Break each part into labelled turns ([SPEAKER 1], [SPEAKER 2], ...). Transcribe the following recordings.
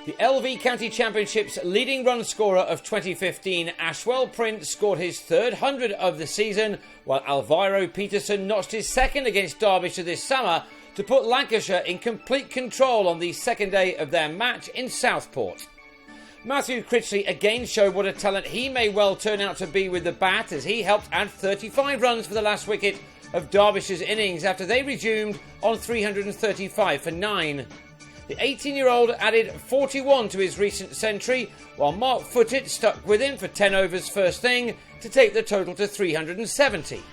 [SPEAKER 1] The LV County Championship's leading run scorer of 2015, Ashwell Prince, scored his third 100 of the season, while Alvaro Peterson notched his second against Derbyshire this summer to put Lancashire in complete control on the second day of their match in Southport. Matthew Critchley again showed what a talent he may well turn out to be with the bat, as he helped add 35 runs for the last wicket of Derbyshire's innings after they resumed on 335 for 9. The 18-year-old added 41 to his recent century, while Mark Foote stuck with him for 10 overs first thing to take the total to 370.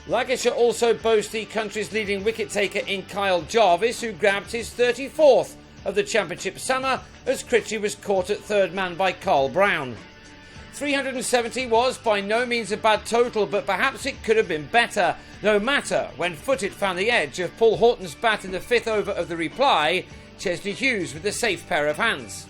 [SPEAKER 1] Lancashire also boasts the country's leading wicket-taker in Kyle Jarvis, who grabbed his 34th of the championship summer as Critchley was caught at third man by Carl Brown. 370 was by no means a bad total, but perhaps it could have been better, no matter when Foote found the edge of Paul Horton's bat in the fifth over of the reply, Chesley Hughes with the safe pair of hands.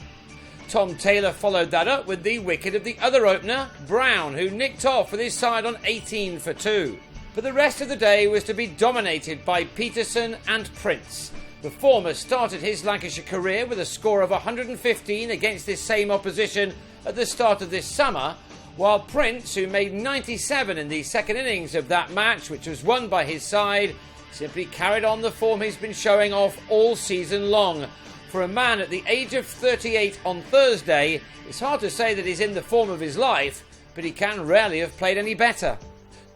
[SPEAKER 1] Tom Taylor followed that up with the wicket of the other opener, Brown, who nicked off with his side on 18 for 2. But the rest of the day was to be dominated by Peterson and Prince. The former started his Lancashire career with a score of 115 against this same opposition at the start of this summer, while Prince, who made 97 in the second innings of that match, which was won by his side, simply carried on the form he's been showing off all season long. For a man at the age of 38 on Thursday, it's hard to say that he's in the form of his life, but he can rarely have played any better.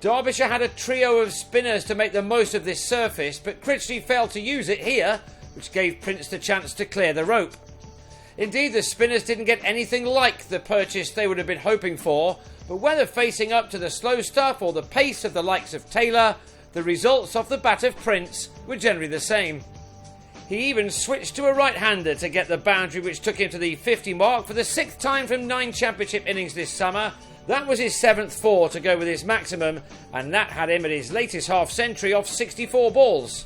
[SPEAKER 1] Derbyshire had a trio of spinners to make the most of this surface, but Critchley failed to use it here, which gave Prince the chance to clear the rope. Indeed, the spinners didn't get anything like the purchase they would have been hoping for, but whether facing up to the slow stuff or the pace of the likes of Taylor, the results off the bat of Prince were generally the same. He even switched to a right-hander to get the boundary, which took him to the 50 mark for the sixth time from 9 championship innings this summer. That was his 7th 4 to go with his maximum, and that had him at his latest half-century off 64 balls.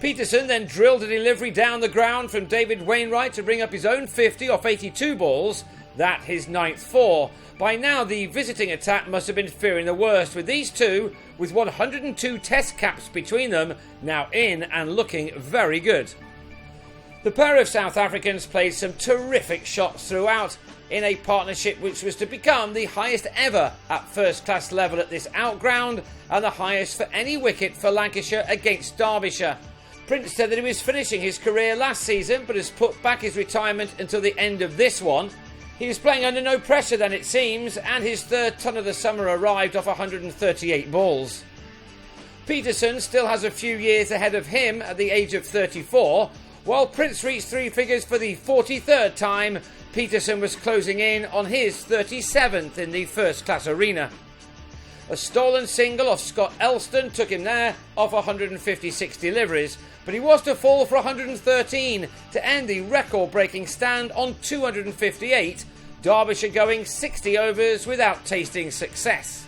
[SPEAKER 1] Peterson then drilled a delivery down the ground from David Wainwright to bring up his own 50 off 82 balls, that his 9th 4. By now the visiting attack must have been fearing the worst, with these two, with 102 test caps between them, now in and looking very good. The pair of South Africans played some terrific shots throughout, in a partnership which was to become the highest ever at first-class level at this outground, and the highest for any wicket for Lancashire against Derbyshire. Prince said that he was finishing his career last season, but has put back his retirement until the end of this one. He was playing under no pressure then, it seems, and his third ton of the summer arrived off 138 balls. Peterson still has a few years ahead of him at the age of 34, while Prince reached 3 figures for the 43rd time. Peterson was closing in on his 37th in the first-class arena. A stolen single off Scott Elston took him there off 156 deliveries, but he was to fall for 113 to end the record-breaking stand on 258, Derbyshire going 60 overs without tasting success.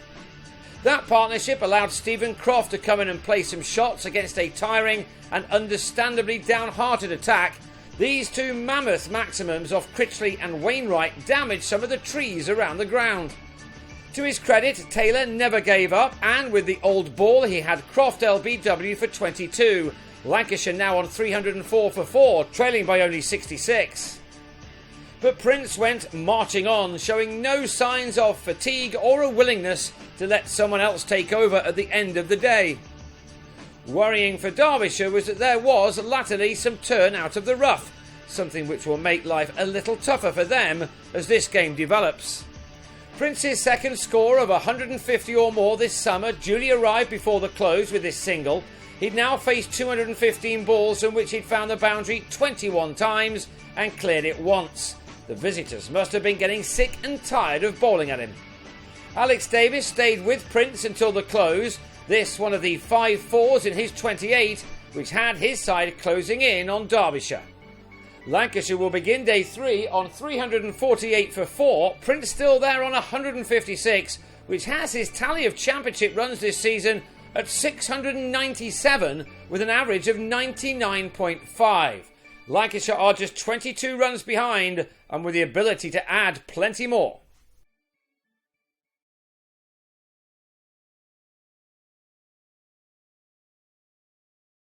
[SPEAKER 1] That partnership allowed Stephen Croft to come in and play some shots against a tiring and understandably downhearted attack. These two mammoth maximums of Critchley and Wainwright damaged some of the trees around the ground. To his credit, Taylor never gave up, and with the old ball he had Croft LBW for 22. Lancashire now on 304 for 4, trailing by only 66. But Prince went marching on, showing no signs of fatigue or a willingness to let someone else take over at the end of the day. Worrying for Derbyshire was that there was latterly some turn out of the rough, something which will make life a little tougher for them as this game develops. Prince's second score of 150 or more this summer duly arrived before the close with this single. He'd now faced 215 balls in which he'd found the boundary 21 times and cleared it once. The visitors must have been getting sick and tired of bowling at him. Alex Davis stayed with Prince until the close, this one of the 5 4s in his 28, which had his side closing in on Derbyshire. Lancashire will begin day 3 on 348 for 4, Prince still there on 156, which has his tally of championship runs this season at 697 with an average of 99.5. Lancashire are just 22 runs behind and with the ability to add plenty more.